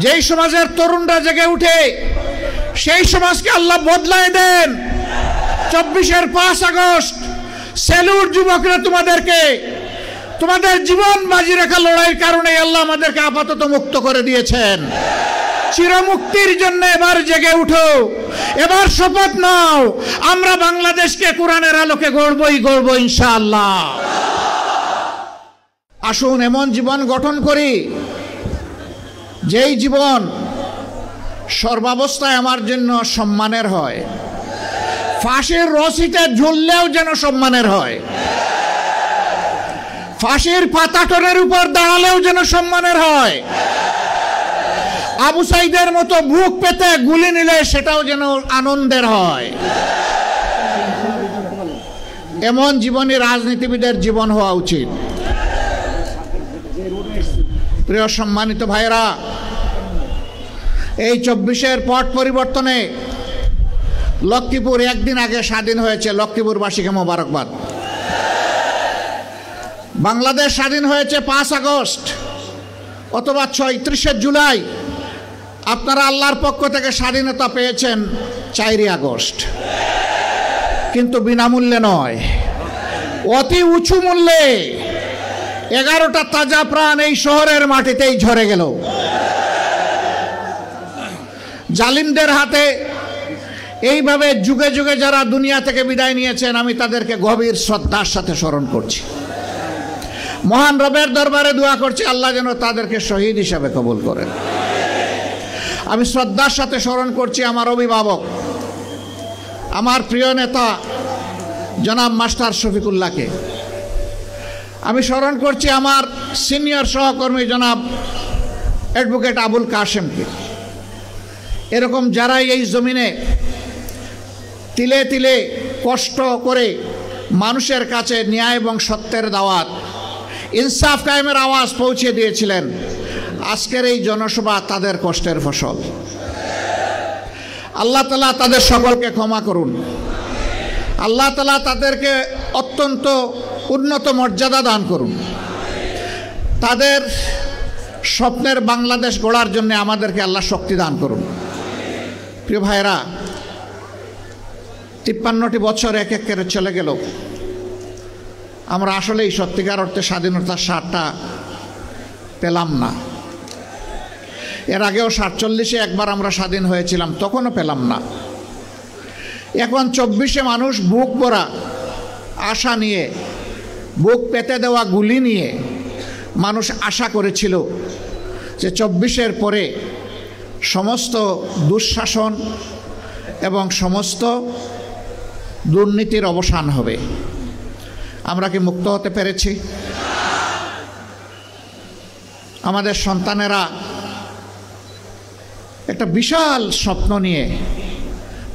যেই সমাজের তরুণরা জেগে উঠে সেই সমাজকে আল্লাহ বদলায় দেন। 24-এর 5 আগস্ট সেলুট যুবকরা, তোমাদের জীবন বাজি রাখা লড়াইয়ের কারণে আল্লাহ আমাদেরকে আপাতত মুক্ত করে দিয়েছেন। চিরমুক্তির জন্য এবার জেগে উঠো, এবার শপথ নাও, আমরা বাংলাদেশকে কোরআনের আলোকে গড়ব ইনশাআল্লাহ। আসুন এমন জীবন গঠন করি যেই জীবন সর্বাবস্থায় আমার জন্য সম্মানের হয়, ফাঁসির রশিতে ঝুললেও যেন সম্মানের হয়, ফাঁসির পাতাটনের উপর দাঁড়ালেও যেন সম্মানের হয়, আবু সাইদের মতো বুক পেতে গুলি নিলে সেটাও যেন আনন্দের হয়। এমন জীবনই রাজনীতিবিদের জীবন হওয়া উচিত। প্রিয় সম্মানিত ভাইরা, এই 24-এর পট পরিবর্তনে লক্ষ্মীপুর একদিন আগে স্বাধীন হয়েছে। লক্ষ্মীপুরবাসীকে মোবারকবাদ। বাংলাদেশ স্বাধীন হয়েছে 5 আগস্ট অথবা 30 জুলাই। আপনারা আল্লাহর পক্ষ থেকে স্বাধীনতা পেয়েছেন 4 আগস্ট, কিন্তু বিনামূল্যে নয়, অতি উঁচু মূল্যে। 11টা তাজা প্রাণ এই শহরের মাটিতেই ঝরে গেল। জালিমদের হাতে এইভাবে যুগে যুগে যারা দুনিয়া থেকে বিদায় নিয়েছেন, আমি তাদেরকে গভীর শ্রদ্ধার সাথে স্মরণ করছি। মহান রবের দরবারে দোয়া করছি আল্লাহ যেন তাদেরকে শহীদ হিসাবে কবুল করেন। আমি শ্রদ্ধার সাথে স্মরণ করছি আমার অভিভাবক, আমার প্রিয় নেতা জনাব মাস্টার শফিকুল্লাহকে। আমি স্মরণ করছি আমার সিনিয়র সহকর্মী জনাব অ্যাডভোকেট আবুল কাশেমকে। এরকম যারাই এই জমিনে তিলে তিলে কষ্ট করে মানুষের কাছে ন্যায় এবং সত্যের দাওয়াত, ইনসাফ কায়েমের আওয়াজ পৌঁছে দিয়েছিলেন, আজকের এই জনসভা তাদের কষ্টের ফসল। আল্লাহ তাআলা তাদের সকলকে ক্ষমা করুন। আল্লাহ তাআলা তাদেরকে অত্যন্ত উন্নত মর্যাদা দান করুন। তাদের স্বপ্নের বাংলাদেশ গড়ার জন্য আমাদেরকে আল্লাহ শক্তি দান করুন। প্রিয় ভাইরা, 53টি বছর এক এক করে চলে গেল। আমরা আসলেই সত্যিকার অর্থে স্বাধীনতার স্বাদটা পেলাম না। এর আগেও 47-এ একবার আমরা স্বাধীন হয়েছিলাম, তখনও পেলাম না। এখন 24-এ মানুষ বুক ভরা আশা নিয়ে, বুক পেতে দেওয়া গুলি নিয়ে মানুষ আশা করেছিল যে 24-এর পরে সমস্ত দুঃশাসন এবং সমস্ত দুর্নীতির অবসান হবে। আমরা কি মুক্ত হতে পেরেছি? আমাদের সন্তানেরা একটা বিশাল স্বপ্ন নিয়ে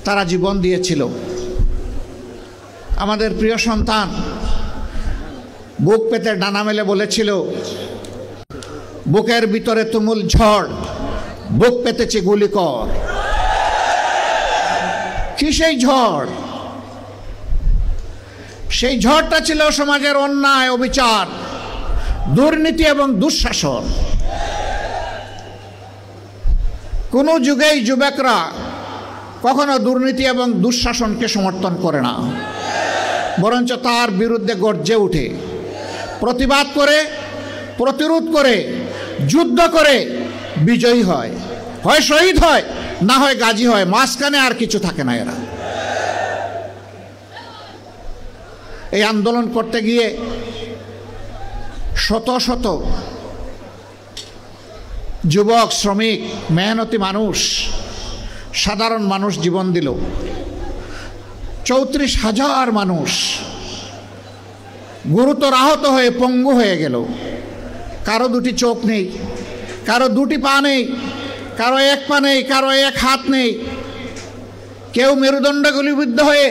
তারা জীবন দিয়েছিল। আমাদের প্রিয় সন্তান বুক পেতে ডানা মেলে বলেছিল, বুকের ভিতরে তুমুল ঝড়, বুক পেতেছে গুলি কর। কি সেই ঝড়? সেই ঝড়টা ছিল সমাজের অন্যায়, অবিচার, দুর্নীতি এবং দুঃশাসন। কোন যুগেই যুবকরা কখনো দুর্নীতি এবং দুঃশাসনকে সমর্থন করে না, বরঞ্চ তার বিরুদ্ধে গর্জে উঠে, প্রতিবাদ করে, প্রতিরোধ করে, যুদ্ধ করে বিজয়ী হয়, হয় শহীদ হয়, না হয় গাজী হয়। মাঝখানে আর কিছু থাকে না। এরা এই আন্দোলন করতে গিয়ে শত শত যুবক, শ্রমিক, মেহনতি মানুষ, সাধারণ মানুষ জীবন দিল। 34,000 মানুষ গুরুতর আহত হয়ে পঙ্গু হয়ে গেল। কারো 2টি চোখ নেই, কারো 2টি পা নেই, কারো 1 পা নেই, কারো 1 হাত নেই। কেউ মেরুদণ্ড গুলিবিদ্ধ হয়ে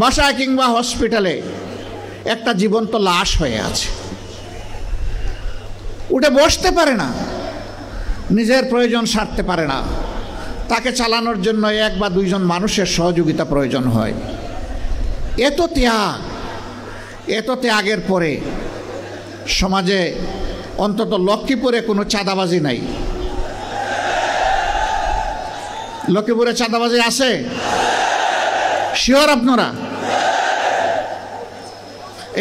বাসায় কিংবা হসপিটালে একটা জীবন্ত লাশ হয়ে আছে। উঠে বসতে পারে না, নিজের প্রয়োজন সারতে পারে না। তাকে চালানোর জন্য 1 বা 2 জন মানুষের সহযোগিতা প্রয়োজন হয়। এত ত্যাগের পরে সমাজে অন্তত লক্ষ্মীপুরে কোনো চাঁদাবাজি নাই, লক্ষ্মীপুরে চাঁদাবাজি আছে? শিওর আপনারা?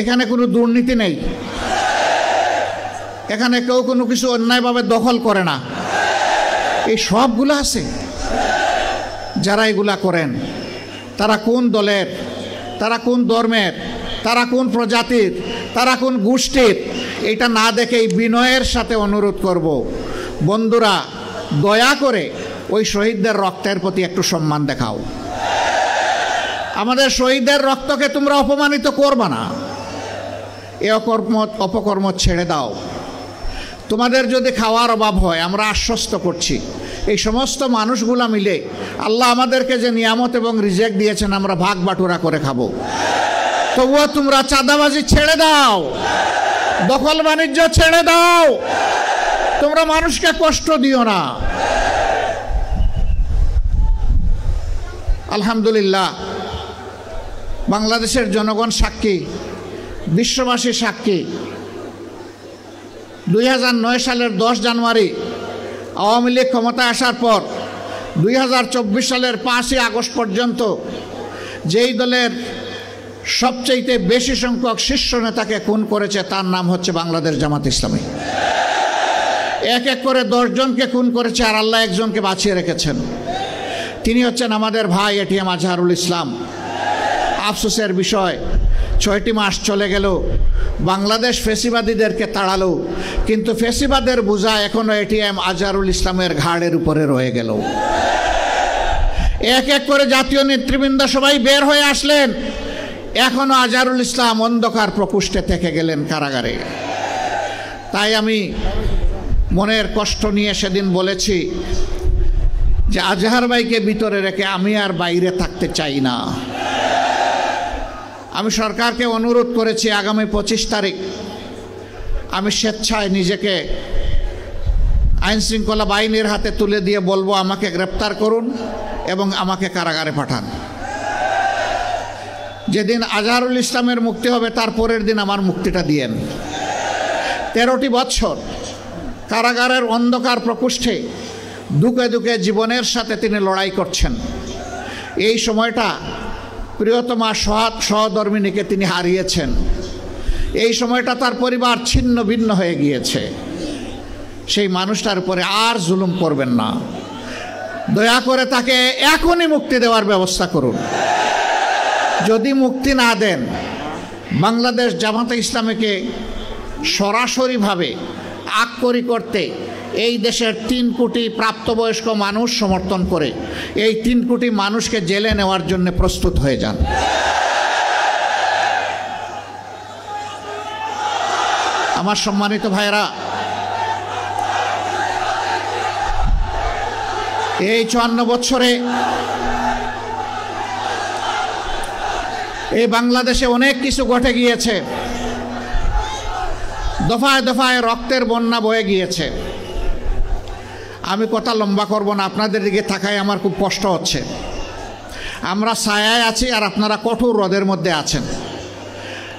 এখানে কোনো দুর্নীতি নেই, এখানে কেউ কোনো কিছু অন্যায়ভাবে দখল করে না, এই সবগুলো আছে। যারা এগুলা করেন তারা কোন দলের, তারা কোন ধর্মের, তারা কোন প্রজাতির, তারা কোন গোষ্ঠীর, এটা না দেখেই বিনয়ের সাথে অনুরোধ করব, বন্ধুরা দয়া করে ওই শহীদদের রক্তের প্রতি একটু সম্মান দেখাও। আমাদের শহীদদের রক্তকে তোমরা অপমানিত করবা না, এ অপকর্ম ছেড়ে দাও। তোমাদের যদি খাওয়ার অভাব হয়, আমরা আশ্বস্ত করছি এই সমস্ত মানুষগুলা মিলে আল্লাহ আমাদেরকে যে নিয়ামত এবং রিজেক দিয়েছেন আমরা ভাগ বাটুরা করে খাবো। তবুও তোমরা চাঁদাবাজি ছেড়ে দাও, দখল বাণিজ্য ছেড়ে দাও, তোমরা মানুষকে কষ্ট দিও না। আলহামদুলিল্লাহ, বাংলাদেশের জনগণ সাক্ষী, বিশ্ববাসী সাক্ষী। 2009 সালের 10 জানুয়ারি আওয়ামী লীগ ক্ষমতায় আসার পর 2024 সালের 5ই আগস্ট পর্যন্ত যেই দলের সবচেয়ে বেশি সংখ্যক শীর্ষ নেতাকে খুন করেছে তার নাম হচ্ছে বাংলাদেশ জামাত ইসলামী। এক এক করে 10 জনকে খুন করেছে, আর আল্লাহ একজনকে বাঁচিয়ে রেখেছেন। তিনি হচ্ছেন আমাদের ভাই এটিএম আজহারুল ইসলাম। আফসোসের বিষয়, 6টি মাস চলে গেল, বাংলাদেশ ফেসিবাদীদেরকে তাড়ালো, কিন্তু ফেসিবাদের বোঝা এখনো এটিএম আজহারুল ইসলামের ঘাড়ের উপরে রয়ে গেল। এক এক করে জাতীয় নেতৃবৃন্দ সবাই বের হয়ে আসলেন, এখনো আজহারুল ইসলাম অন্ধকার প্রকোষ্ঠে থেকে গেলেন কারাগারে। তাই আমি মনের কষ্ট নিয়ে সেদিন বলেছি যে আজহার ভাইকে ভিতরে রেখে আমি আর বাইরে থাকতে চাই না। আমি সরকারকে অনুরোধ করেছি আগামী 25 তারিখ আমি স্বেচ্ছায় নিজেকে আইন শৃঙ্খলা বাহিনীর হাতে তুলে দিয়ে বলবো আমাকে গ্রেপ্তার করুন এবং আমাকে কারাগারে পাঠান। যেদিন আজহারুল ইসলামের মুক্তি হবে তার পরের দিন আমার মুক্তিটা দিয়েন। 13টি বছর কারাগারের অন্ধকার প্রকোষ্ঠে দুঃখে দুঃখে জীবনের সাথে তিনি লড়াই করছেন। এই সময়টা প্রিয়তমা সহধর্মিণীকে তিনি হারিয়েছেন। এই সময়টা তার পরিবার ছিন্ন ভিন্ন হয়ে গিয়েছে। সেই মানুষটার উপরে আর জুলুম করবেন না, দয়া করে তাকে এখনই মুক্তি দেওয়ার ব্যবস্থা করুন। যদি মুক্তি না দেন, বাংলাদেশ জামাতে ইসলামীকে সরাসরিভাবে আক্ষরি করতে এই দেশের 3 কোটি প্রাপ্তবয়স্ক মানুষ সমর্থন করে এই 3 কোটি মানুষকে জেলে নেওয়ার জন্য প্রস্তুত হয়ে যান। আমার সম্মানিত ভাইরা, এই 54 বছরে এই বাংলাদেশে অনেক কিছু ঘটে গিয়েছে, দফায় দফায় রক্তের বন্যা বয়ে গিয়েছে। আমি কথা লম্বা করব না, আপনাদের দিকে তাকায় আমার খুব কষ্ট হচ্ছে। আমরা ছায়ায় আছি আর আপনারা কঠোর রোদের মধ্যে আছেন।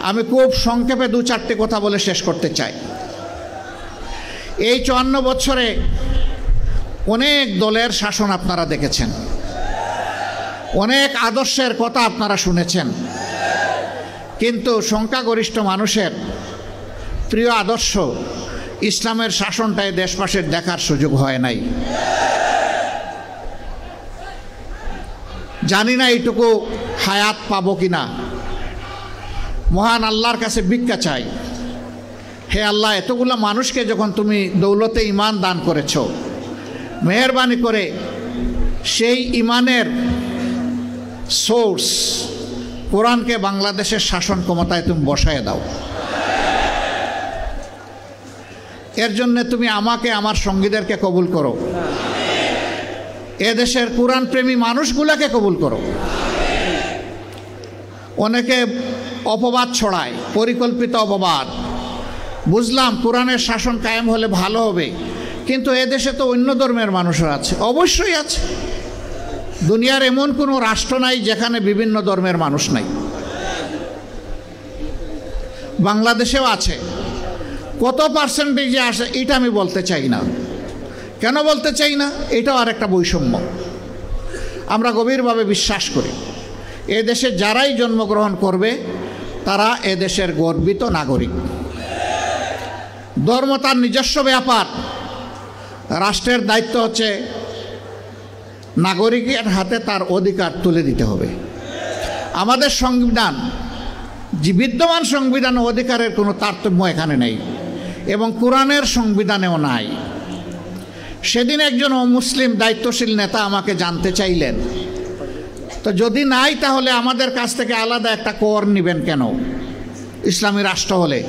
আমি খুব সংক্ষেপে 2-4টি কথা বলে শেষ করতে চাই। এই 54 বছরে অনেক দলের শাসন আপনারা দেখেছেন, অনেক আদর্শের কথা আপনারা শুনেছেন, কিন্তু সংখ্যাগরিষ্ঠ মানুষের প্রিয় আদর্শ ইসলামের শাসনটাই দেশবাসীর দেখার সুযোগ হয় নাই। জানি না এইটুকু হায়াত পাবো কিনা। মহান আল্লাহর কাছে ভিক্ষা চাই, হে আল্লাহ, এতগুলো মানুষকে যখন তুমি দৌলতে ঈমান দান করেছ, মেহেরবানি করে সেই ঈমানের সোর্স কোরআনকে বাংলাদেশের শাসন ক্ষমতায় তুমি বসায় দাও। এর জন্য তুমি আমাকে, আমার সঙ্গীদেরকে কবুল করো, এদেশের কোরআন প্রেমী মানুষগুলাকে কবুল করো। অনেকে অপবাদ ছড়ায়, পরিকল্পিত অপবাদ। বুঝলাম কোরআনের শাসন কায়েম হলে ভালো হবে, কিন্তু এদেশে তো অন্য ধর্মের মানুষও আছে। অবশ্যই আছে, দুনিয়ার এমন কোনো রাষ্ট্র নাই যেখানে বিভিন্ন ধর্মের মানুষ নাই। বাংলাদেশেও আছে। কত পার্সেন্টেজে আসে এটা আমি বলতে চাই না। কেন বলতে চাই না? এটাও আর একটা বৈষম্য। আমরা গভীরভাবে বিশ্বাস করি এ দেশে যারাই জন্মগ্রহণ করবে তারা এ দেশের গর্বিত নাগরিক। ধর্ম তার নিজস্ব ব্যাপার, রাষ্ট্রের দায়িত্ব হচ্ছে নাগরিকের হাতে তার অধিকার তুলে দিতে হবে। আমাদের সংবিধান, যে বিদ্যমান সংবিধান অধিকারের কোনো তারতম্য এখানে নেই এবং কোরআনের সংবিধানেও নাই। সেদিন একজন অমুসলিম দায়িত্বশীল নেতা আমাকে জানতে চাইলেন, তো যদি নাই তাহলে আমাদের কাছ থেকে আলাদা একটা কর নেবেন কেন ইসলামী রাষ্ট্র হলে?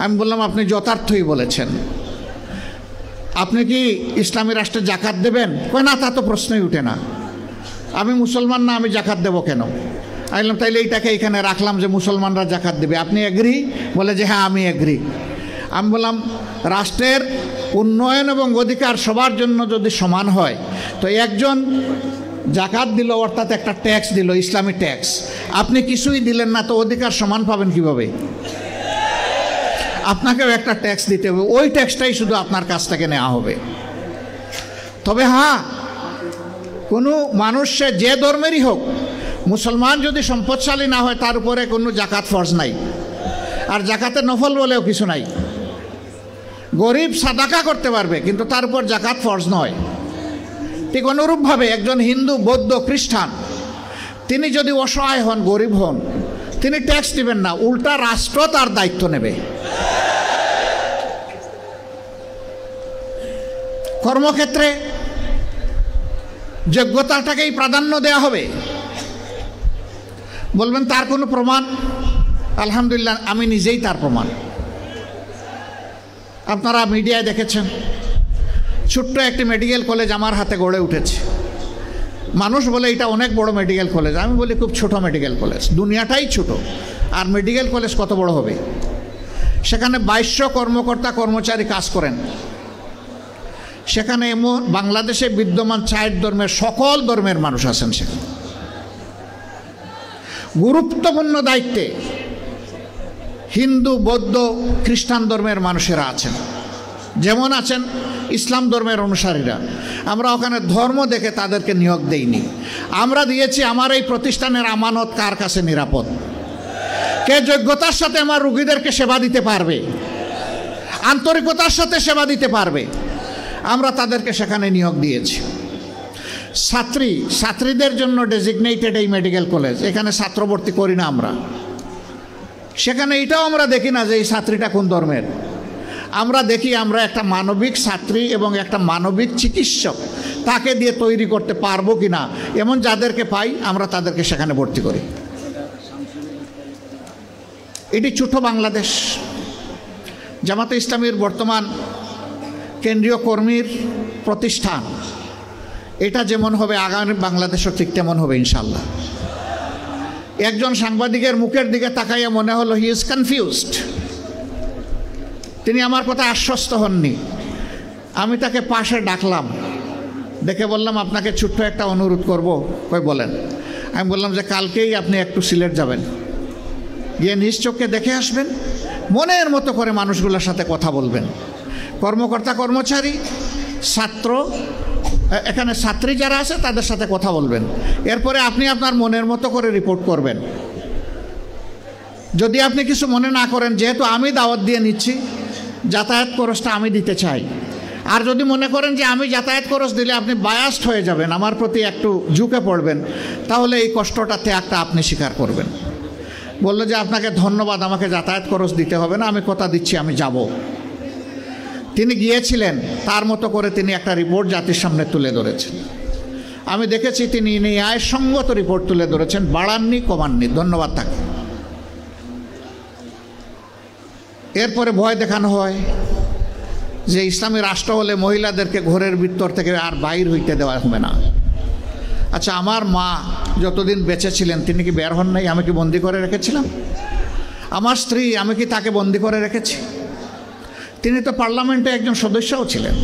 আমি বললাম, আপনি যথার্থই বলেছেন। আপনি কি ইসলামী রাষ্ট্রে জাকাত দেবেন? কয় না, তা তো প্রশ্নই উঠে না। আমি মুসলমান না, আমি জাকাত দেবো কেন? আমি বললাম, তাইলে এইটাকে এখানে রাখলাম যে মুসলমানরা জাকাত দেবে, আপনি এগ্রি? বলে যে হ্যাঁ আমি এগ্রি। আমি বললাম, রাষ্ট্রের উন্নয়ন এবং অধিকার সবার জন্য যদি সমান হয়, তো একজন জাকাত দিল অর্থাৎ একটা ট্যাক্স দিল, ইসলামী ট্যাক্স, আপনি কিছুই দিলেন না, তো অধিকার সমান পাবেন কিভাবে? আপনাকেও একটা ট্যাক্স দিতে হবে, ওই ট্যাক্সটাই শুধু আপনার কাছ থেকে নেওয়া হবে। তবে হ্যাঁ, কোনো মানুষ সে যে ধর্মেরই হোক, মুসলমান যদি সম্পদশালী না হয় তার উপরে কোনো জাকাত ফরজ নাই, আর জাকাতের নফল বলেও কিছু নাই। গরিব সাদাকা করতে পারবে, কিন্তু তার উপর জাকাত ফরজ নয়। ঠিক অনুরূপভাবে একজন হিন্দু, বৌদ্ধ, খ্রিস্টান তিনি যদি অসহায় হন, গরিব হন, তিনি ট্যাক্স দিবেন না, উল্টা রাষ্ট্র তার দায়িত্ব নেবে। কর্মক্ষেত্রে যোগ্যতাটাকেই প্রাধান্য দেওয়া হবে। বলবেন তার কোনো প্রমাণ? আলহামদুলিল্লাহ, আমি নিজেই তার প্রমাণ। আপনারা মিডিয়ায় দেখেছেন, ছোট্ট একটি মেডিকেল কলেজ আমার হাতে গড়ে উঠেছে। মানুষ বলে এটা অনেক বড় মেডিকেল কলেজ, আমি বলি খুব ছোট মেডিকেল কলেজ। দুনিয়াটাই ছোট, আর মেডিকেল কলেজ কত বড় হবে? সেখানে 2200 কর্মকর্তা কর্মচারী কাজ করেন। সেখানে বাংলাদেশে বিদ্যমান 4 ধর্মের, সকল ধর্মের মানুষ আছেন সেখানে। গুরুত্বপূর্ণ দায়িত্বে হিন্দু, বৌদ্ধ, খ্রিস্টান ধর্মের মানুষেরা আছেন, যেমন আছেন ইসলাম ধর্মের অনুসারীরা। আমরা ওখানে ধর্ম দেখে তাদেরকে নিয়োগ দেইনি, আমরা দিয়েছি আমার এই প্রতিষ্ঠানের আমানত কার কাছে নিরাপদ, কে যোগ্যতার সাথে আমার রোগীদেরকে সেবা দিতে পারবে, আন্তরিকতার সাথে সেবা দিতে পারবে, আমরা তাদেরকে সেখানে নিয়োগ দিয়েছি। ছাত্রীদের জন্য ডেজিগনেটেড এই মেডিকেল কলেজ, এখানে ছাত্র ভর্তি করি না আমরা। সেখানে এটাও আমরা দেখি না যে এই ছাত্রীটা কোন ধর্মের, আমরা দেখি আমরা একটা মানবিক ছাত্রী এবং একটা মানবিক চিকিৎসক তাকে দিয়ে তৈরি করতে পারবো কিনা, এমন যাদেরকে পাই আমরা তাদেরকে সেখানে ভর্তি করি। এটি ছোট বাংলাদেশ। জামাতে ইসলামীর বর্তমান কেন্দ্রীয় কর্মীর প্রতিষ্ঠান, এটা যেমন হবে আগামী বাংলাদেশও ঠিক তেমন হবে ইনশাল্লাহ। একজন সাংবাদিকের মুখের দিকে তাকাইয়া মনে হলো হি ইজ কনফিউজড, তিনি আমার কথা আশ্বস্ত হননি। আমি তাকে পাশে ডাকলাম, ডেকে বললাম, আপনাকে ছোট্ট একটা অনুরোধ করব। কই বলেন? আমি বললাম যে কালকেই আপনি একটু সিলেট যাবেন, গিয়ে নিজ চোখে দেখে আসবেন, মনের মতো করে মানুষগুলোর সাথে কথা বলবেন, কর্মকর্তা কর্মচারী, ছাত্র, এখানে ছাত্রী যারা আছে তাদের সাথে কথা বলবেন। এরপরে আপনি আপনার মনের মতো করে রিপোর্ট করবেন। যদি আপনি কিছু মনে না করেন, যেহেতু আমি দাওয়াত দিয়ে নিচ্ছি, যাতায়াত খরচটা আমি দিতে চাই। আর যদি মনে করেন যে আমি যাতায়াত খরচ দিলে আপনি বায়াসড হয়ে যাবেন, আমার প্রতি একটু ঝুঁকে পড়বেন, তাহলে এই কষ্টটা ত্যাগটা আপনি স্বীকার করবেন। বললো যে আপনাকে ধন্যবাদ, আমাকে যাতায়াত খরচ দিতে হবে না, আমি কথা দিচ্ছি আমি যাব। তিনি গিয়েছিলেন, তার মতো করে তিনি একটা রিপোর্ট জাতির সামনে তুলে ধরেছেন। আমি দেখেছি তিনি ন্যায়সঙ্গত রিপোর্ট তুলে ধরেছেন, বাড়াননি কমাননি, ধন্যবাদ তাকে। এরপরে ভয় দেখানো হয় যে ইসলামী রাষ্ট্র হলে মহিলাদেরকে ঘরের ভিতর থেকে আর বাইর হইতে দেওয়া হবে না। আচ্ছা, আমার মা যতদিন বেঁচে ছিলেন তিনি কি বের হন নাই? আমি কি বন্দি করে রেখেছিলাম? আমার স্ত্রী, আমি কি তাকে বন্দি করে রেখেছি? তিনি তো পার্লামেন্টে একজন সদস্যও ছিলেন,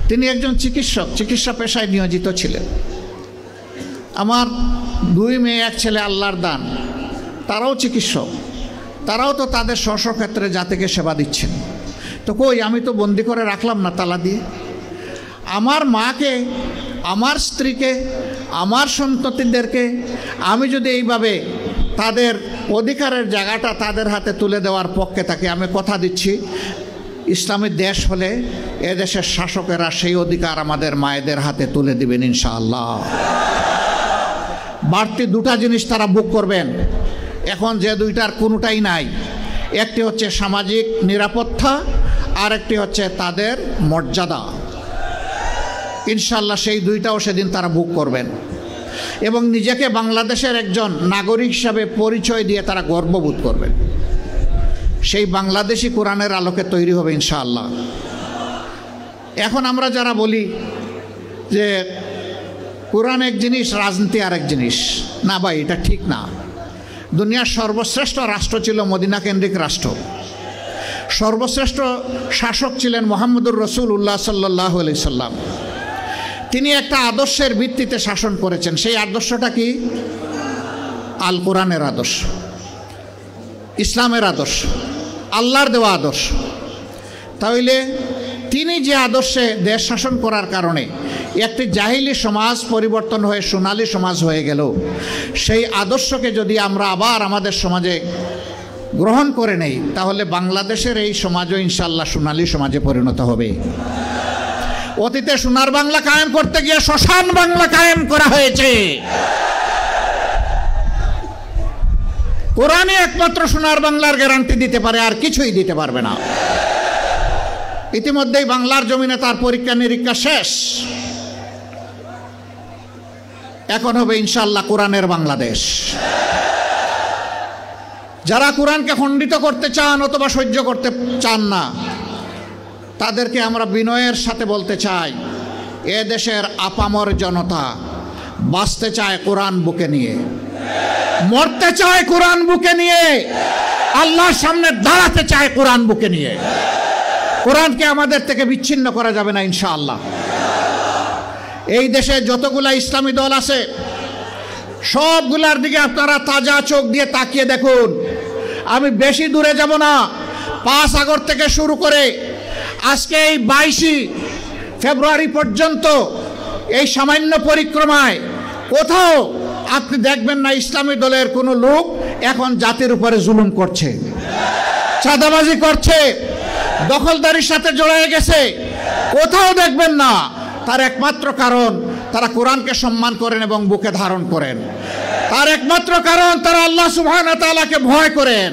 তিনি একজন চিকিৎসক, চিকিৎসা পেশায় নিয়োজিত ছিলেন। আমার 2 মেয়ে 1 ছেলে আল্লাহর দান, তারাও চিকিৎসক, তারাও তো তাদের স্ব ক্ষেত্রে জাতিকে সেবা দিচ্ছেন। তো কই, আমি তো বন্দি করে রাখলাম না তালা দিয়ে। আমার মাকে আমার স্ত্রীকে, আমার সন্ততিদেরকে আমি যদি এইভাবে তাদের অধিকারের জায়গাটা তাদের হাতে তুলে দেওয়ার পক্ষে থাকি, আমি কথা দিচ্ছি ইসলামী দেশ হলে এদেশের শাসকেরা সেই অধিকার আমাদের মায়েদের হাতে তুলে দিবেন ইনশাআল্লাহ। বাড়তি দুটা জিনিস তারা বুক করবেন, এখন যে দুইটার কোনোটাই নাই। একটি হচ্ছে সামাজিক নিরাপত্তা, আর একটি হচ্ছে তাদের মর্যাদা। ইনশাআল্লাহ সেই দুইটাও সেদিন তারা বুক করবেন এবং নিজেকে বাংলাদেশের একজন নাগরিক হিসাবে পরিচয় দিয়ে তারা গর্ববোধ করবেন। সেই বাংলাদেশি কোরআনের আলোকে তৈরি হবে ইনশাআল্লাহ। এখন আমরা যারা বলি যে কোরআন এক জিনিস, রাজনীতি আরেক জিনিস, না ভাই, এটা ঠিক না। দুনিয়ার সর্বশ্রেষ্ঠ রাষ্ট্র ছিল মদিনা কেন্দ্রিক রাষ্ট্র। সর্বশ্রেষ্ঠ শাসক ছিলেন মুহাম্মদুর রাসূলুল্লাহ সাল্লাল্লাহু আলাইহি সাল্লাম। তিনি একটা আদর্শের ভিত্তিতে শাসন করেছেন। সেই আদর্শটা কি? আল কোরআনের আদর্শ, ইসলামের আদর্শ, আল্লাহর দেওয়া আদর্শ। তাহলে তিনি যে আদর্শে দেশ শাসন করার কারণে একটি জাহিলি সমাজ পরিবর্তন হয়ে সোনালী সমাজ হয়ে গেল, সেই আদর্শকে যদি আমরা আবার আমাদের সমাজে গ্রহণ করে নেই, তাহলে বাংলাদেশের এই সমাজও ইনশাআল্লাহ সোনালী সমাজে পরিণত হবে। অতীতে সোনার বাংলা কায়েম করতে গিয়ে শ্মশান বাংলা কায়েম করা হয়েছে। কোরআনই একমাত্র সোনার বাংলার গ্যারান্টি দিতে পারে, আর কিছুই দিতে পারবে না। ইতিমধ্যেই বাংলার জমিনে তার পরীক্ষা নিরীক্ষা শেষ। এখন হবে ইনশাআল্লাহ কোরআনের বাংলাদেশ। যারা কোরআনকে খণ্ডিত করতে চান অথবা সহ্য করতে চান না, তাদেরকে আমরা বিনয়ের সাথে বলতে চাই, এ দেশের আপামর জনতা বাঁচতে চায় কোরআন বুকে নিয়ে, মরতে চায় কোরআন বুকে নিয়ে, আল্লাহর সামনে দাঁড়াতে চায় কোরআন বুকে নিয়ে। কোরআনকে আমাদের থেকে বিচ্ছিন্ন করা যাবে না ইনশাআল্লাহ। এই দেশে যতগুলা ইসলামী দল আছে সবগুলার দিকে আপনারা তাজা চোখ দিয়ে তাকিয়ে দেখুন। আমি বেশি দূরে যাব না। 5 আগস্ট থেকে শুরু করে আজকে এই 22 ফেব্রুয়ারি পর্যন্ত এই সামান্য পরিক্রমায় কোথাও আপনি দেখবেন না ইসলামী দলের কোনো লোক এখন জাতির উপরে জুলুম করছে, চাঁদাবাজি করছে, দখলদারির সাথে জড়িয়ে গেছে। কোথাও দেখবেন না। তার একমাত্র কারণ তারা কোরআনকে সম্মান করেন এবং বুকে ধারণ করেন। তার একমাত্র কারণ তারা আল্লাহ সুবহানাহু ওয়া তাআলাকে ভয় করেন।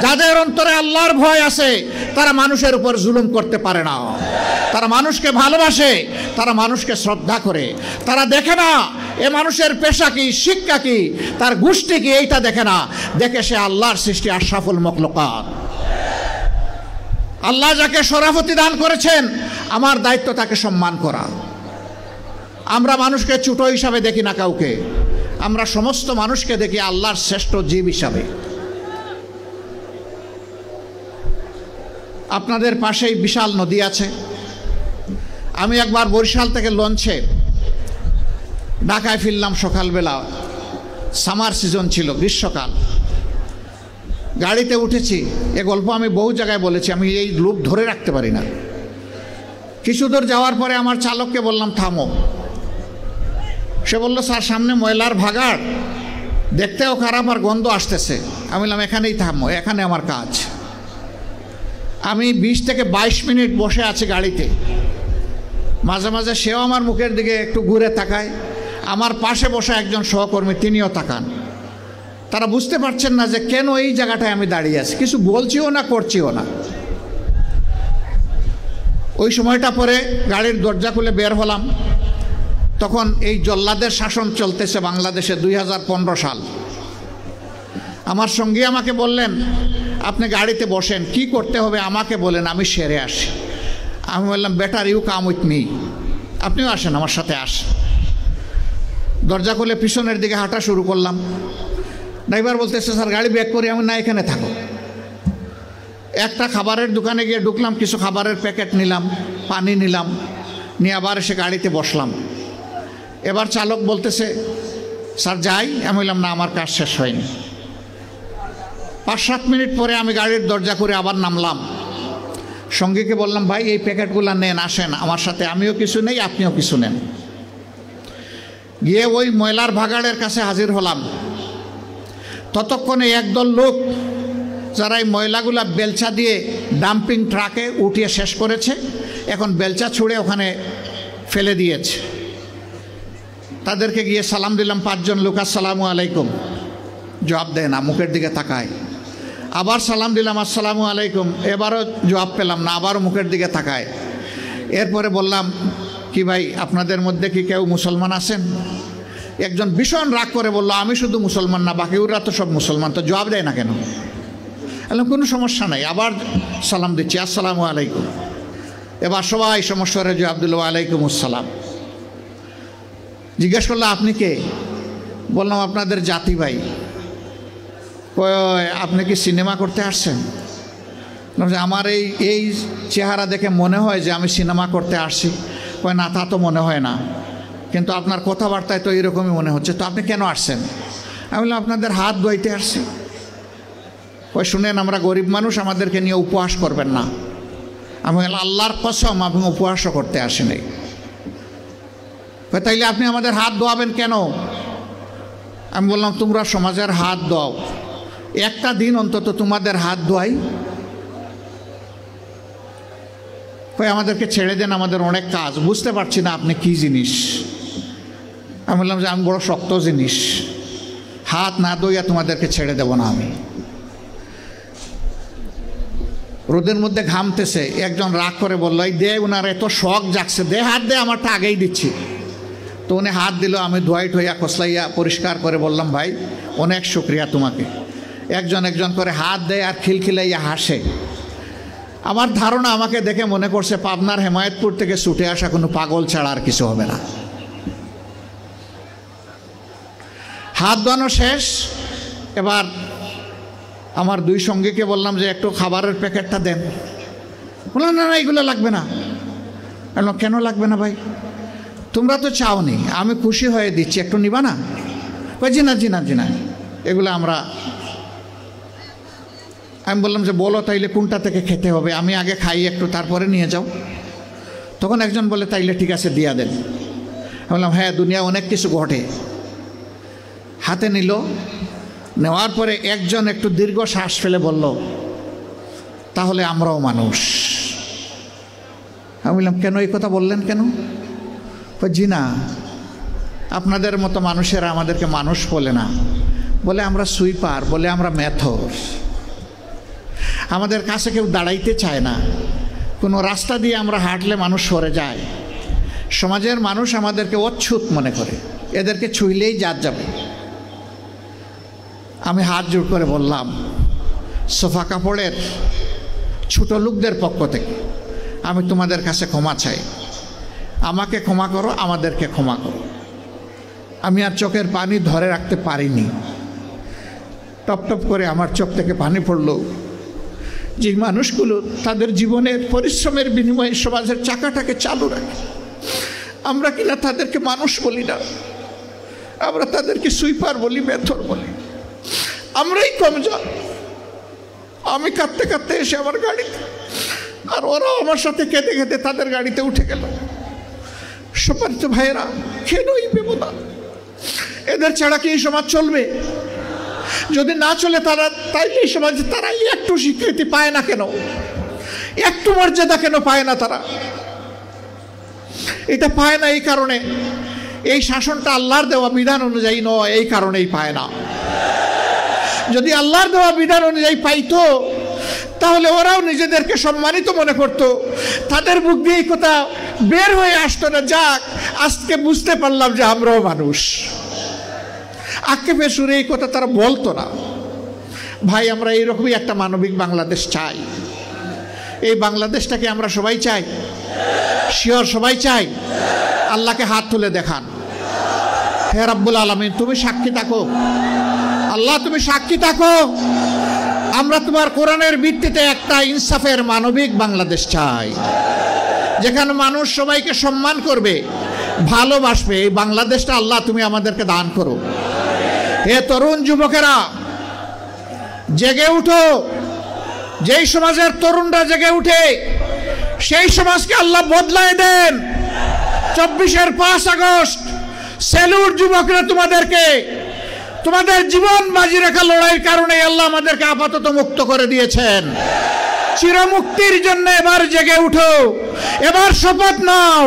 যাদের অন্তরে আল্লাহর ভয় আছে তারা মানুষের উপর জুলুম করতে পারে না। তারা মানুষকে ভালোবাসে, তারা মানুষকে শ্রদ্ধা করে। তারা দেখে না এ মানুষের পেশা কি, শিক্ষা কি, তার গোষ্ঠী কি, এইটা দেখে না। দেখে সে আল্লাহর সৃষ্টি আশরাফুল মাখলুকাত। আল্লাহ যাকে শরাফতি দান করেছেন, আমার দায়িত্ব তাকে সম্মান করা। আমরা মানুষকে ছোট হিসাবে দেখি না কাউকে, আমরা সমস্ত মানুষকে দেখি আল্লাহর শ্রেষ্ঠ জীব হিসাবে। আপনাদের পাশেই বিশাল নদী আছে। আমি একবার বরিশাল থেকে লঞ্চে ঢাকায় ফিরলাম সকালবেলা, সামার সিজন ছিল, গ্রীষ্মকাল। গাড়িতে উঠেছি, এ গল্প আমি বহু জায়গায় বলেছি, আমি এই লোভ ধরে রাখতে পারি না। কিছু দূর যাওয়ার পরে আমার চালককে বললাম থামো। সে বলল স্যার সামনে ময়লার ভাগাড়, দেখতেও খারাপ আর গন্ধ আসতেছে। আমি বললাম এখানেই থামো, এখানে আমার কাজ। আমি 20 থেকে 22 মিনিট বসে আছি গাড়িতে। মাঝে মাঝে সেও আমার মুখের দিকে একটু ঘুরে তাকায়। আমার পাশে বসা একজন সহকর্মী, তিনিও তাকান। তারা বুঝতে পারছেন না যে কেন এই জায়গাটায় আমি দাঁড়িয়ে আছি, কিছু বলছিও না, করছিও না। ওই সময়টা পরে গাড়ির দরজা খুলে বের হলাম। তখন এই জল্লাদের শাসন চলতেছে বাংলাদেশে, 2015 সাল। আমার সঙ্গী আমাকে বললেন আপনি গাড়িতে বসেন, কি করতে হবে আমাকে বলেন, আমি সেরে আসি। আমি বললাম better you come with me, আপনিও আসেন আমার সাথে। আসেন। দরজা খুলে পিছনের দিকে হাঁটা শুরু করলাম। ড্রাইভার বলতেছে স্যার গাড়ি ব্যাক করি। আমি না, এখানে থাকো। একটা খাবারের দোকানে গিয়ে ঢুকলাম, কিছু খাবারের প্যাকেট নিলাম, পানি নিলাম, নিয়ে আবার এসে গাড়িতে বসলাম। এবার চালক বলতেছে স্যার যাই। আমি বললাম না, আমার কাজ শেষ হয়নি। 5-7 মিনিট পরে আমি গাড়ির দরজা করে আবার নামলাম। সঙ্গীকে বললাম ভাই এই প্যাকেটগুলো নেন, আসেন আমার সাথে, আমিও কিছু নেই, আপনিও কিছু নেন। গিয়ে ওই ময়লার ভাগাড়ের কাছে হাজির হলাম। ততক্ষণে একদল লোক যারা এই ময়লাগুলা বেলচা দিয়ে ডাম্পিং ট্রাকে উঠিয়ে শেষ করেছে, এখন বেলচা ছুঁড়ে ওখানে ফেলে দিয়েছে। তাদেরকে গিয়ে সালাম দিলাম, 5 জন লোক, আসসালামু আলাইকুম, জবাব দেয় না, মুখের দিকে তাকায়। আবার সালাম দিলাম, আসসালামু আলাইকুম, এবারও জবাব পেলাম না, আবারও মুখের দিকে তাকায়। এরপরে বললাম, কি ভাই আপনাদের মধ্যে কি কেউ মুসলমান আছেন? একজন ভীষণ রাগ করে বলল, আমি শুধু মুসলমান না, বাকি ওরা তো সব মুসলমান, তো জবাব দেয় না কেন? বললাম কোনো সমস্যা নাই, আবার সালাম দিচ্ছি, আসসালামু আলাইকুম। এবার সবাই সমস্যারে জবাব দিল, ওয়ালাইকুম আসসালাম। জিজ্ঞেস করলো, আপনি কে? বললাম, আপনাদের জাতি ভাই। আপনি কি সিনেমা করতে আসছেন? আমার এই চেহারা দেখে মনে হয় যে আমি সিনেমা করতে আসছি। কয় না, তা তো মনে হয় না, কিন্তু আপনার কথাবার্তায় তো এরকমই মনে হচ্ছে। তো আপনি কেন আসছেন? আমি বললাম, আপনাদের হাত ধুইতে আসছি। কয় শুনেন, আমরা গরিব মানুষ, আমাদেরকে নিয়ে উপহাস করবেন না। আমি বললাম, আল্লাহর কসম আমি উপহাসও করতে আসিনি। তাইলে আপনি আমাদের হাত ধোয়াবেন কেন? আমি বললাম, তোমরা সমাজের হাত দাও, একটা দিন অন্তত তোমাদের হাত ধোয়াই। আমাদেরকে ছেড়ে দেন, আমাদের অনেক কাজ, বুঝতে পারছি না আপনি কি জিনিস। আমি বললাম যে আমি বড় শক্ত জিনিস, হাত না ধুইয়া তোমাদেরকে ছেড়ে দেব না আমি। রোদের মধ্যে ঘামতেছে, একজন রাগ করে বলল, এই দে, ওনার এত শখ জাগছে, দে হাত দে, আমারটা আগেই দিচ্ছি। তো উনি হাত দিল, আমি ধোয়াই ঠোয়া খসলাইয়া পরিষ্কার করে বললাম, ভাই অনেক শুক্রিয়া তোমাকে। একজন একজন করে হাত দেয় আর খিলখিলাইয়া হাসে। আমার ধারণা আমাকে দেখে মনে করছে পাবনার হেমায়েতপুর থেকে ছুটে আসা কোনো পাগল ছাড়া আর কিছু হবে না। হাত ধোয়ানো শেষ। এবার আমার 2 সঙ্গীকে বললাম যে একটু খাবারের প্যাকেটটা দেন। বললাম, না না, এগুলো লাগবে না। বললাম, কেন লাগবে না ভাই? তোমরা তো চাওনি, আমি খুশি হয়ে দিচ্ছি, একটু নিবা না? জি না জি না জি না, এগুলো আমি বললাম যে বলো তাইলে কোনটা থেকে খেতে হবে, আমি আগে খাই একটু, তারপরে নিয়ে যাও। তখন একজন বলে, তাইলে ঠিক আছে দিয়া দেন। বললাম, হ্যাঁ, দুনিয়া অনেক কিছু ঘটে। হাতে নিল, নেওয়ার পরে একজন একটু দীর্ঘ শ্বাস ফেলে বলল, তাহলে আমরাও মানুষ। আমি বললাম, কেন এই কথা বললেন কেন? জি না, আপনাদের মতো মানুষেরা আমাদেরকে মানুষ বলে না, বলে আমরা সুইপার, বলে আমরা মেথর। আমাদের কাছে কেউ দাঁড়াইতে চায় না, কোনো রাস্তা দিয়ে আমরা হাঁটলে মানুষ সরে যায়। সমাজের মানুষ আমাদেরকে অচ্ছুত মনে করে, এদেরকে ছুঁইলেই জাত যাবে। আমি হাত জোড় করে বললাম, সোফা কাপড়ের ছোট লোকদের পক্ষ থেকে আমি তোমাদের কাছে ক্ষমা চাই। আমাকে ক্ষমা করো, আমাদেরকে ক্ষমা করো। আমি আর চোখের পানি ধরে রাখতে পারিনি, টপ টপ করে আমার চোখ থেকে পানি পড়ল। যে মানুষগুলো তাদের জীবনের পরিশ্রমের বিনিময়ে সমাজের চাকাটাকে চালু রাখে, আমরা কিনা তাদেরকে মানুষ বলি না, আমরা তাদেরকে সুইপার বলি, মেথর বলি। আমরাই কমজোর। আমি কাঁদতে কাঁদতে এসে আমার গাড়িতে, আর ওরাও আমার সাথে কেঁদে কেঁদে তাদের গাড়িতে উঠে গেল। সম্মানিত ভাইয়েরা, কেন এই বেমনা? এদের ছাড়া কি এই সমাজ চলবে? যদি না চলে তাইলে এই সমাজে তারা একটু স্বীকৃতি পায় না কেন? একটু মর্যাদা কেন পায় না তারা? এটা পায় না এই কারণে, এই শাসনটা আল্লাহর দেওয়া বিধান অনুযায়ী নয়, এই কারণেই পায় না। যদি আল্লাহর দেওয়া বিধান অনুযায়ী পাইতো, তাহলে ওরাও নিজেদেরকে সম্মানিত মনে করত, তাদের মুখ দিয়ে এই কথা বের হয়ে আসতো না, যাক আজকে বুঝতে পারলাম যে আমরাও মানুষ। আক্ষেপের সুরে এই কথা তারা বলতো না। ভাই, আমরা এইরকমই একটা মানবিক বাংলাদেশ চাই। এই বাংলাদেশটাকে আমরা সবাই চাই, শিওর সবাই চাই। আল্লাহকে হাত তুলে দেখান। হে রাব্বুল আলামিন, তুমি সাক্ষী থাকো। আল্লাহ, তুমি সাক্ষী থাকো, আমরা তোমার কোরআনের ভিত্তিতে একটা ইনসাফের মানবিক বাংলাদেশ চাই, যেখানে মানুষ সবাইকে সম্মান করবে, ভালোবাসবে। এই বাংলাদেশটা আল্লাহ তুমি আমাদেরকে দান করো। হে তরুণ যুবকেরা, জেগে উঠো। যেই সমাজের তরুণরা জেগে উঠে, সেই সমাজকে আল্লাহ বদলায় দেন। 24-এর 5 আগস্ট স্যালুট যুবকরা তোমাদেরকে। তোমাদের জীবন বাজি রাখা লড়াইয়ের কারণে আল্লাহ আমাদেরকে আপাতত মুক্ত করে দিয়েছেন। চিরমুক্তির জন্য এবার জেগে উঠো, এবার শপথ নাও,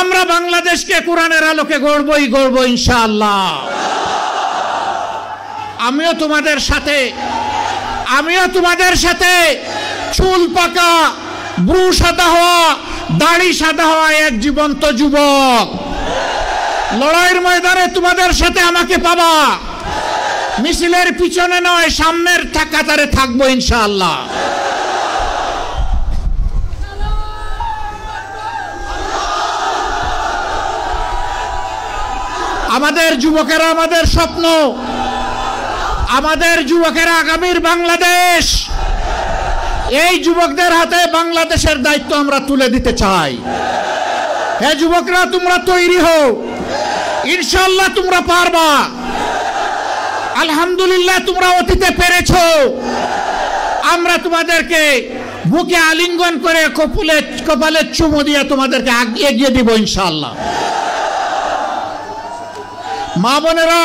আমরা বাংলাদেশকে কোরআনের আলোকে গড়বো ইনশাআল্লাহ। আমিও তোমাদের সাথে চুল পাকা, ব্রু সাদা হওয়া, দাড়ি সাদা হওয়া এক জীবন্ত যুবক। লড়াইয়ের ময়দানে তোমাদের সাথে আমাকে পাবা, মিছিলের পিছনে নয় সামনের কাতারে থাকবো ইনশাআল্লাহ। আমাদের যুবকেরা আমাদের স্বপ্ন, আমাদের যুবকেরা আগামীর বাংলাদেশ। এই যুবকদের হাতে বাংলাদেশের দায়িত্ব আমরা তুলে দিতে চাই। হে যুবকরা, তোমরা তৈরি হও, ইনশাআল্লাহ তোমরা পারবা। আলহামদুলিল্লাহ তোমরা অতীতে পেরেছো। আমরা তোমাদেরকে বুকে আলিঙ্গন করে কপালে চুমু দিয়ে তোমাদেরকে এগিয়ে দিব ইনশাআল্লাহ। মা বোনেরা,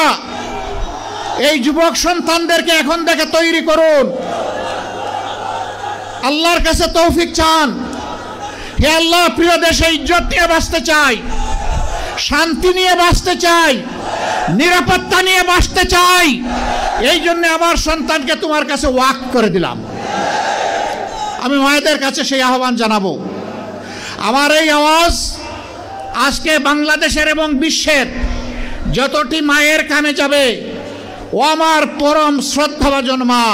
এই যুবক সন্তানদেরকে এখন থেকে তৈরি করুন। আল্লাহর কাছে তৌফিক চান। হে আল্লাহ, প্রিয় দেশে ইজ্জত নিয়ে বাঁচতে চাই, শান্তি নিয়ে বাঁচতে চাই, নিরাপত্তা নিয়ে বাঁচতে চাই। এই জন্য আমার সন্তানকে তোমার কাছে ওয়াকফ করে দিলাম। আমি মায়েদের কাছে সেই আহ্বান জানাবো। আমার এই আওয়াজ আজকে বাংলাদেশের এবং বিশ্বের যতটি মায়ের কানে যাবে, ও আমার পরম শ্রদ্ধাভাজন মা,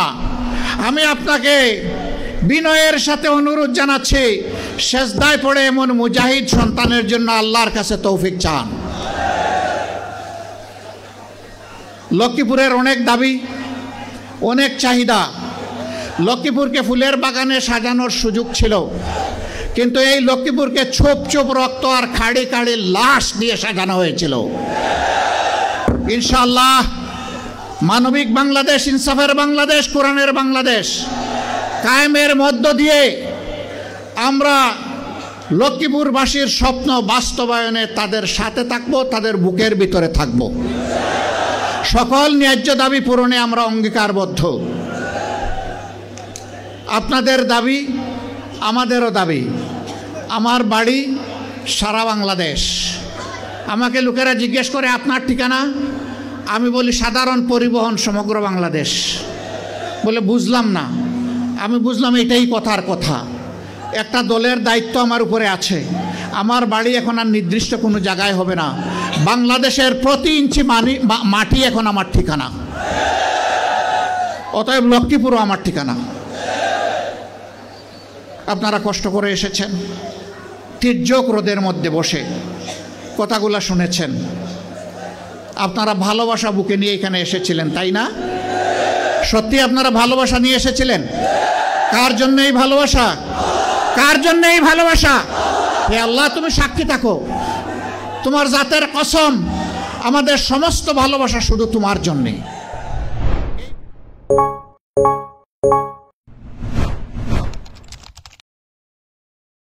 আমি আপনাকে বিনয়ের সাথে অনুরোধ জানাচ্ছি, সেজদায় পড়ে এমন মুজাহিদ সন্তানের জন্য আল্লাহর কাছে তৌফিক চান। লক্ষ্মীপুরের অনেক দাবি, অনেক চাহিদা। লক্ষ্মীপুরকে ফুলের বাগানে সাজানোর সুযোগ ছিল, কিন্তু এই লক্ষ্মীপুরকে ছোপ ছোপ রক্ত আর খাড়ি খাড়ি লাশ দিয়ে সাজানো হয়েছিল। ইনশাআল্লাহ মানবিক বাংলাদেশ, ইনসাফের বাংলাদেশ, কোরআনের বাংলাদেশ কায়েমের মধ্য দিয়ে আমরা লক্ষ্মীপুরবাসীর স্বপ্ন বাস্তবায়নে তাদের সাথে থাকব, তাদের বুকের ভিতরে থাকব। সকল ন্যায্য দাবি পূরণে আমরা অঙ্গীকারবদ্ধ। আপনাদের দাবি আমাদেরও দাবি। আমার বাড়ি সারা বাংলাদেশ। আমাকে লোকেরা জিজ্ঞেস করে আপনার ঠিকানা, আমি বলি সাধারণ পরিবহন সমগ্র বাংলাদেশ। বলে বুঝলাম না। আমি বুঝলাম এটাই কথার কথা। একটা দলের দায়িত্ব আমার উপরে আছে। আমার বাড়ি এখন আর নির্দিষ্ট কোনো জায়গায় হবে না। বাংলাদেশের প্রতি ইঞ্চি মাটি এখন আমার ঠিকানা। অতএব লক্ষ্মীপুরও আমার ঠিকানা। আপনারা কষ্ট করে এসেছেন, তির্যক রোদের মধ্যে বসে কথাগুলো শুনেছেন। আপনারা ভালোবাসা বুকে নিয়ে এখানে এসেছিলেন, তাই না? সত্যি আপনারা ভালোবাসা নিয়ে এসেছিলেন? কার জন্য এই ভালোবাসা? কার জন্য এই ভালোবাসা? হে আল্লাহ, তুমি সাক্ষী থাকো। তোমার জাতের কসম, আমাদের সমস্ত ভালোবাসা শুধু তোমার জন্যে।